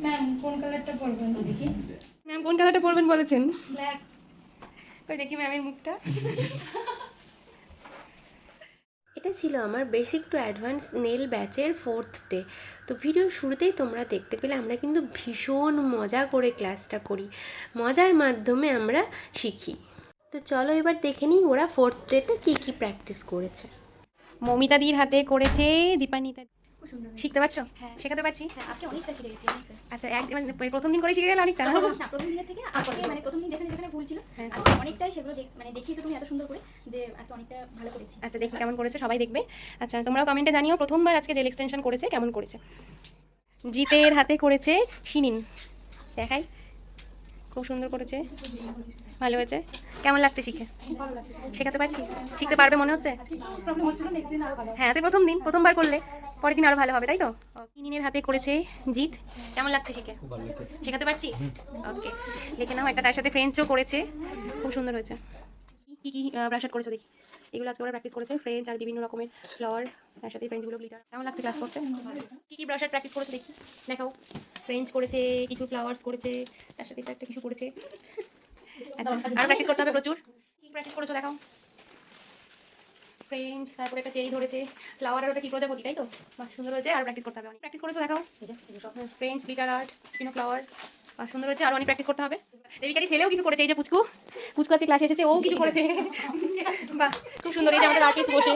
Ma'am কোন কালারটা পরবেন দেখি। ম্যাম কোন কালারটা পরবেন বলেছেন? ব্ল্যাক। কই দেখি ম্যামের মুখটা। এটা ছিল আমার বেসিক টু অ্যাডভান্স নেল ব্যাচের 4th ডে। তো ভিডিওর শুরুতেই তোমরা দেখতে পেলে আমরা কিন্তু ভীষণ মজা করে ক্লাসটা করি, মজার মাধ্যমে আমরা শিখি। তো চলো এবার দেখে নিই ওরা 4th ডেতে কী কী প্র্যাকটিস করেছে। মমিতাদির হাতে করেছে দীপানিতা। শিখতে পারছো? হ্যাঁ। শেখাতে পারছি? হ্যাঁ, আজকে অনেকটা শিখে গেছি, অনেকটা। আচ্ছা মানে প্রথম দিন করে শিখে গেলে অনেকটা। না, প্রথম দিনের থেকে আজকে মানে প্রথম দিন যেখানে যেখানে ভুল ছিল, হ্যাঁ। আজকে অনেকটাই সেগুলো মানে দেখিয়েছো তুমি এত সুন্দর করে যে আজকে অনেকটা ভালো করেছি। আচ্ছা দেখি কেমন করেছে, সবাই দেখবে। আচ্ছা তোমরাও কমেন্টে জানিও প্রথমবার আজকে জেল এক্সটেনশন করেছে কেমন করেছে। জিতের হাতে করেছে শিনিন, দেখাই খুব সুন্দর করেছে, ভালো হয়েছে। কেমন লাগছে শিখে? শেখাতে পারছি? শিখতে পারবে মনে হচ্ছে? প্রবলেম হচ্ছিল, নেক্সট দিন আরো ভালো। হ্যাঁ তো প্রথমবার করলে পরের দিন আরো ভালো হবে, তাই তো? শিনিনের হাতে করেছে জিত, কেমন লাগছে শিখে? শেখাতে পারছি? ওকে, দেখে নাও। একটা তার সাথে ফ্রেঞ্চও করেছে, খুব সুন্দর হয়েছে। কি কি ব্রাশ আউট করেছো দেখি? এগুলো আজকে ওরা প্র্যাকটিস করেছে, ফ্রেঞ্চ আর বিভিন্ন রকমের ফ্লাওয়ার, তার সাথে ফ্রেঞ্চগুলো গ্লিটার। কেমন লাগছে ক্লাস করতে? কি কি ব্রাশ আউট প্র্যাকটিস করেছো দেখি, দেখাও। ফ্রেঞ্চ করেছে, কিছু ফ্লাওয়ার্স করেছে, তার সাথে একটা কিছু করেছে। আচ্ছা আর প্র্যাকটিস করতে হবে প্রচুর। কি প্র্যাকটিস করেছো দেখাও। ফ্রেঞ্চ, তারপরে একটা চেরি ধরেছে, ফ্লাওয়ার আর ওটা কি প্রজাপতি, তাই তো? বাহ সুন্দর হয়েছে, আর প্র্যাকটিস করতে হবে অনেক। প্র্যাকটিস করেছো দেখাও। ফ্রেঞ্চ, গ্লিটার আর্ট, বিভিন্ন ফ্লাওয়ার, আর সুন্দর হয়েছে, আর অনেক প্র্যাকটিস করতে হবে। দেবিকাদি ছেলেও কিছু করেছে, এই যে পুচকু পুচকু আজকে ক্লাসে এসেছে, ও কিছু করেছে। বাহ খুব সুন্দর, এই যে আমাদের আর্টিস্ট বসে